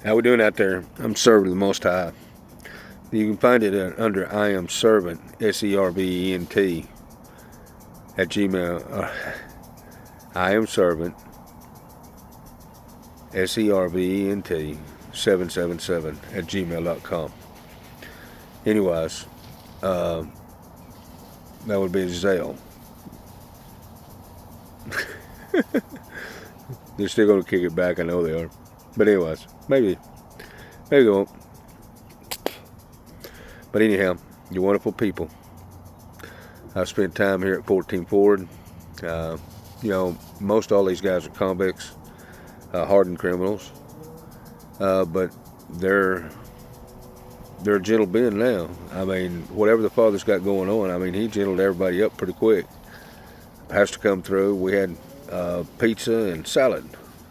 How we doing out there? I'm serving the Most High. You can find it under I am servant, SERVENT, at Gmail. I am servant, SERVENT 777 at gmail.com. Anyways, uh, that would be Zale. They're still going to kick it back. I know they are. But anyways, maybe they won't. But anyhow, you're wonderful people. I've spent time here at 14 Ford. Uh, most all these guys are convicts, hardened criminals, but they're a gentle Ben now. I mean, whatever the Father's got going on, I mean, he gentled everybody up pretty quick. Pastor come through. We had pizza and salad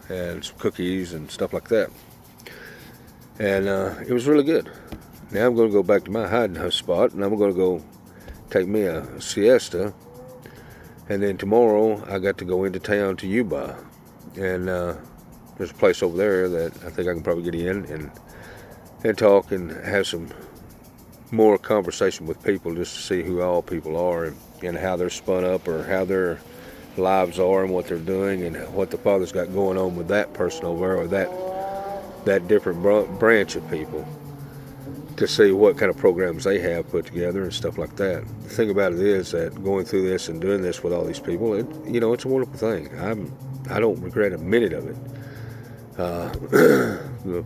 and some cookies and stuff like that, and it was really good. Now I'm going to go back to my hiding spot, and I'm going to go take me a siesta. And then tomorrow I got to go into town to Yuba, and there's a place over there that I think I can probably get in and talk and have some more conversation with people, just to see who all people are and how they're spun up, or how their lives are and what they're doing, and what the Father's got going on with that person over there, or that different branch of people, to see what kind of programs they have put together and stuff like that. The thing about it is that going through this and doing this with all these people, it's a wonderful thing. I don't regret a minute of it.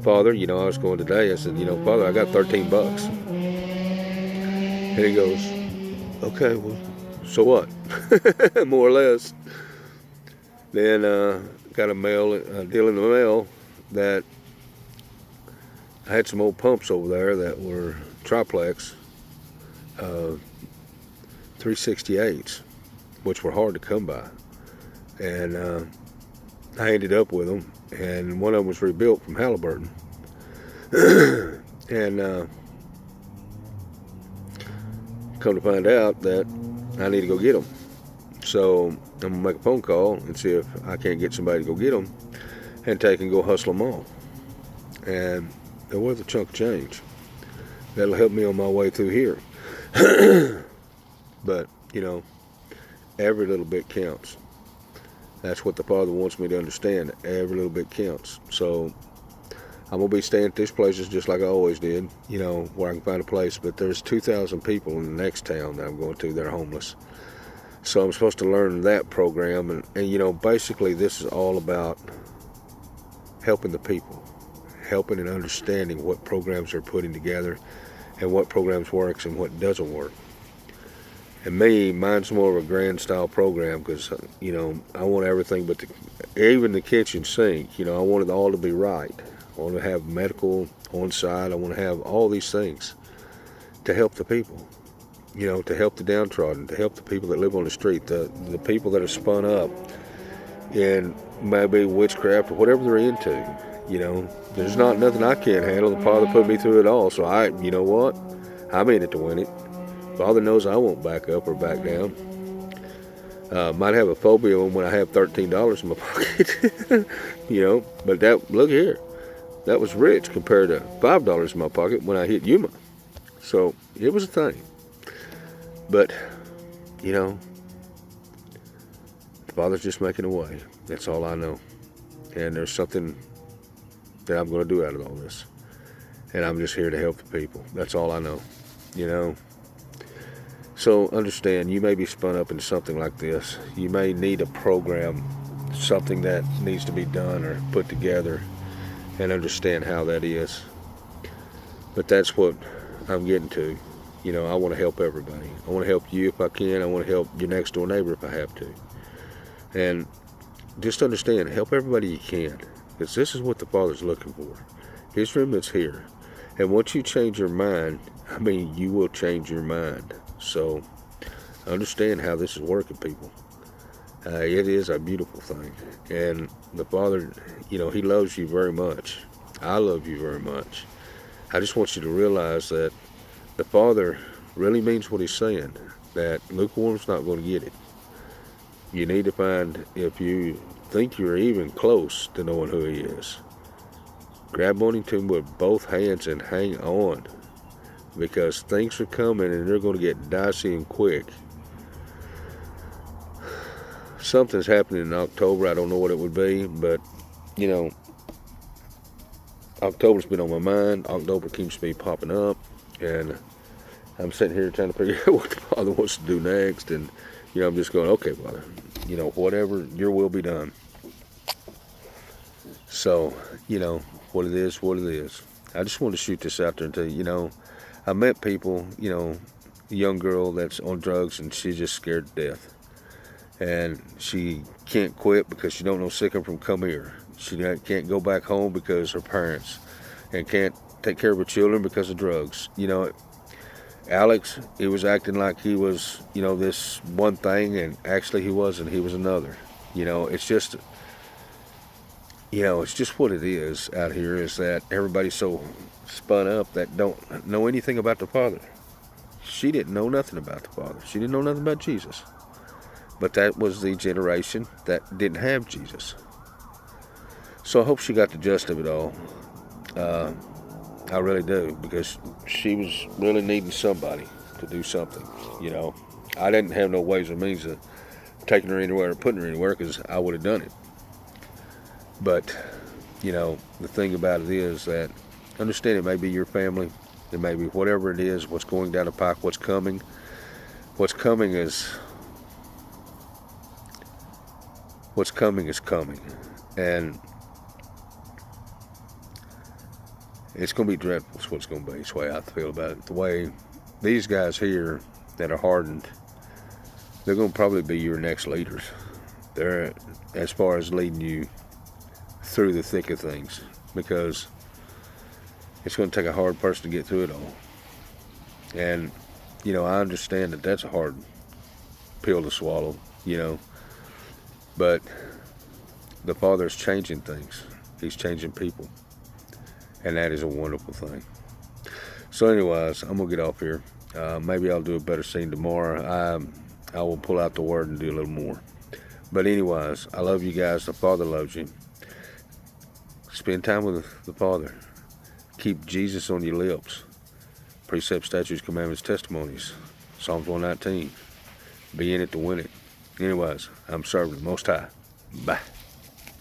Father, I was going today. I said, Father, I got $13. And he goes, okay, well, so what? More or less. Then got a deal in the mail that I had some old pumps over there that were triplex 368s, which were hard to come by. And I ended up with them, and one of them was rebuilt from Halliburton. And come to find out that I need to go get them. So I'm going to make a phone call and see if I can't get somebody to go get them and take and go hustle them all. And they're worth a chunk of change. That'll help me on my way through here. But, every little bit counts. That's what the Father wants me to understand. Every little bit counts. So I'm going to be staying at these places just like I always did, where I can find a place. But there's 2,000 people in the next town that I'm going to that are homeless. So I'm supposed to learn that program. And basically this is all about helping the people. Helping and understanding what programs they're putting together and what programs works and what doesn't work. And mine's more of a grand style program, because I want everything but even the kitchen sink. I want it all to be right. I want to have medical on site. I want to have all these things to help the people, to help the downtrodden, to help the people that live on the street, the people that are spun up in maybe witchcraft or whatever they're into. There's not nothing I can't handle. The Father put me through it all. So you know what? I'm in it to win it. Father knows I won't back up or back down. Might have a phobia when I have $13 in my pocket. But look here. That was rich compared to $5 in my pocket when I hit Yuma. So it was a thing. But, the Father's just making a way. That's all I know. And there's something that I'm going to do out of all this. And I'm just here to help the people. That's all I know. So understand, you may be spun up in something like this. You may need a program, something that needs to be done or put together, and understand how that is. But that's what I'm getting to. I want to help everybody. I want to help you if I can. I want to help your next door neighbor if I have to. And just understand, help everybody you can. Because this is what the Father's looking for. His remote's here. And once you change your mind, you will change your mind. So understand how this is working, people. It is a beautiful thing. And the Father, He loves you very much. I love you very much. I just want you to realize that the Father really means what He's saying, that lukewarm's not going to get it. You need to find, if you think you're even close to knowing who He is, Grab on to him with both hands and hang on, because things are coming and they're going to get dicey and quick. Something's happening in October. I don't know what it would be, but you know, October's been on my mind. October keeps me popping up, and I'm sitting here trying to figure out what the Father wants to do next. And you know, I'm just going, okay, Father, you know, whatever, your will be done. So, you know, what it is, what it is. I just want to shoot this out there and tell you, you know, I met people, you know, a young girl that's on drugs and she's just scared to death. And she can't quit because she don't know sick from come here. She can't go back home because her parents, and can't take care of her children because of drugs. You know, Alex, he was acting like he was, you know, this one thing, and actually he wasn't. He was another. You know, it's just, you know, it's just what it is out here, is that everybody's so spun up that don't know anything about the Father. She didn't know nothing about the Father. She didn't know nothing about Jesus. But that was the generation that didn't have Jesus. So I hope she got the gist of it all. I really do, because she was really needing somebody to do something, you know. I didn't have no ways or means of taking her anywhere or putting her anywhere, because I would have done it. But, you know, the thing about it is that, understand, it may be your family, it may be whatever it is, what's going down the pike, what's coming. What's coming is coming. And it's going to be dreadful is what it's going to be. It's the way I feel about it. The way these guys here that are hardened, they're going to probably be your next leaders. They're, as far as leading you through the thick of things, because it's going to take a hard person to get through it all. And, you know, I understand that that's a hard pill to swallow, you know. But the Father's changing things. He's changing people. And that is a wonderful thing. So anyways, I'm going to get off here. Maybe I'll do a better scene tomorrow. I will pull out the word and do a little more. But anyways, I love you guys. The Father loves you. Spend time with the Father. Keep Jesus on your lips. Precepts, statutes, commandments, testimonies. Psalms 119. Be in it to win it. Anyways, I'm serving the Most High. Bye.